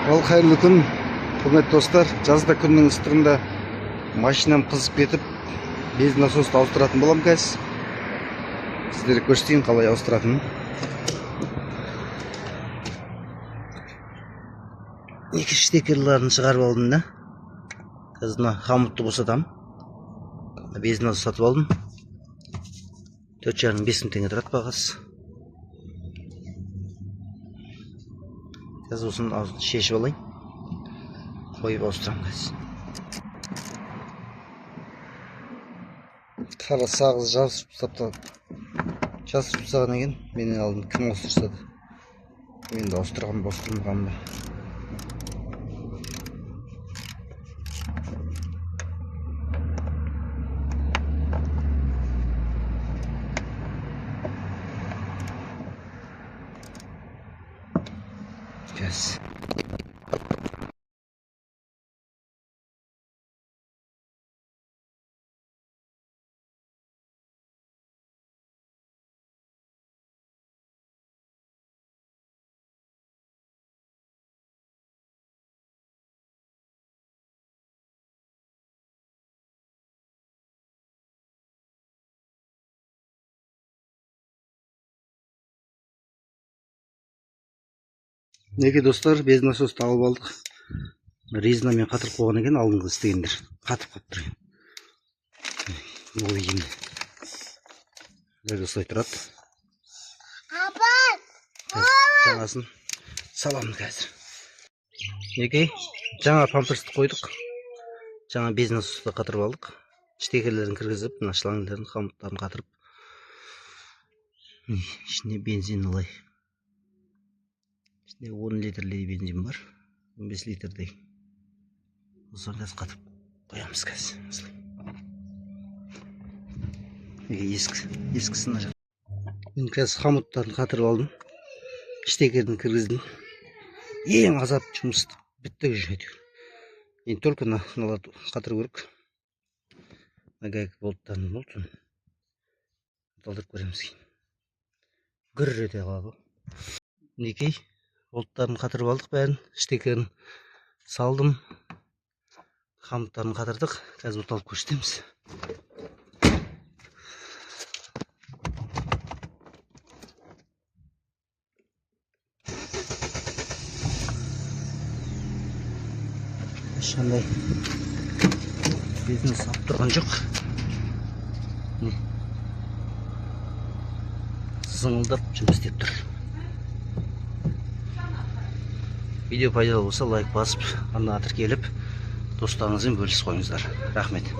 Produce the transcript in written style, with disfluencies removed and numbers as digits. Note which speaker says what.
Speaker 1: Ал қайырлы күн, құрметті достар. Жазда күннің ыстығында машинам қызып кетіп, бензин насосты ауыстыратын болам қазір. Сіздерге көрсетейін қалай ауыстыратынын. Екі штекерлерін шығарып алдым да. Қазір мына хомутты босатамын. Бензин насос сатып алдым. 4,5 мың теңге тұрады бағасы. Қазір осыны шешіп алайын. Қойып ауыстырамын қазір. Қара сағыз жасып тастағаннан кейін менің алдым кім ауыстырса да. Мен де ауыстырғам ба, ауыстырмағам ба. Yes. Неге достар, бензин насосты алып алдық. Резинамен қатырып қойған екен, алдыңғы істегендер. Қатып қалып тұр. Бұл ең. Осылай тұрады. Жаңасын саламын қазір. Неге? Жаңа памперсті қойдық. Жаңа бензин насосты қатырып алдық. Штекерлерін кіргізіп, мына шлангілерін, хомуттарын қатырып. Ішіне бензин олай. İçinde 10 litreli benzin var. 15 litrede. Sonra gaz katıp koyamız gaz. Eskisini açalım. Ben gaz hamutlarını katırıp aldım. Ştekerini kırgızdım. En azap жұмыс bitti жүр. Енді только мыналарды қатыру керек. Гайка болттарын болсын. Талдырып көреміз кейін. Гүр ете қалады. Неге? Болттарын қатырып алдық бәрін, штекерін салдым, хомуттарын қатырдық, қазір орталып көрсетеміз. Ешқандай бензин салып тұрған жоқ. Зыңылдап жұмыс істеп тұр. Видео пайдалы болса лайк басып, арнаға тіркеліп, достарыңызбен бөлісіп қойыңыздар. Рахмет.